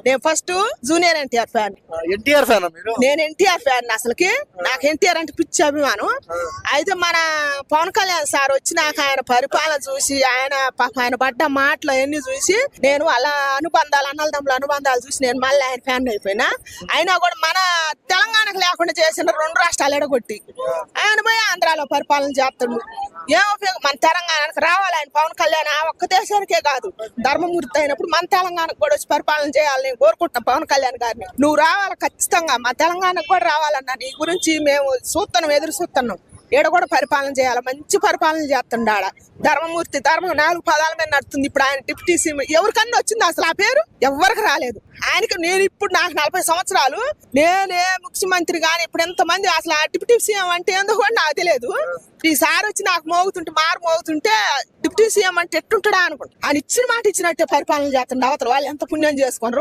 నేను first junior NTR fan. NTR fan మీరు? నేను ఎన్టీఆర్ ఫ్యాన్. అసలుకి నాకు ఎన్టీఆర్ అంటే పిచ్చి అభిమానం. అయితే మన పవన్ కళ్యాణ్ సార్ వచ్చి నాకు ఆయన పరిపాలన చూసి ఆయన పడ్డ మాటలు అవన్నీ చూసి నేను అలా అనుబంధాలు అన్నదమ్ముల అనుబంధాలు చూసి నేను మళ్ళీ ఆయన ఫ్యాన్ అయిపోయినా. అయినా కూడా మన తెలంగాణకు లేకుండా చేసిన 2 రాష్ట్రాలు ఎడగొట్టి ఆయన పోయి ఆంధ్రాలో పరిపాలన చేస్తాడు. ఏం ఉపయోగం? మన తెలంగాణకు రావాలి ఆయన పవన్ కళ్యాణ్. ఆ ఒక్క దేశానికే కాదు, ధర్మమూర్తి అయినప్పుడు మన తెలంగాణకు కూడా వచ్చి పరిపాలన చేయాలని నేను కోరుకుంటున్నాం పవన్ కళ్యాణ్ గారిని. నువ్వు రావాలి ఖచ్చితంగా, మా తెలంగాణకు కూడా రావాలన్నా. నీ గురించి మేము ఎదురు చూస్తున్నాం. ఈడ కూడా పరిపాలన చేయాలి, మంచి పరిపాలన చేస్తుండ. ఆడ ధర్మమూర్తి 4 పదాల మీద నడుతుంది. ఇప్పుడు ఆయన డిప్యూటీ సీఎం ఎవరికన్నా వచ్చింది అసలు? ఆ పేరు ఎవరికి రాలేదు ఆయనకి. నేను ఇప్పుడు నాకు 40 సంవత్సరాలు, నేనే ముఖ్యమంత్రి కానీ ఇప్పుడు ఎంతమంది అసలు ఆ డిప్యూటీ సీఎం అంటే ఏందో కూడా నాకు తెలియదు. ఈసారి వచ్చి నాకు మోగుతుంటే డిప్యూటీ సీఎం అంటే ఎట్టుంటాడా అనుకుంటా. ఆయన ఇచ్చిన మాట ఇచ్చినట్టే పరిపాలన చేస్తుండే. అవతల వాళ్ళు ఎంత పుణ్యం చేసుకున్నారు.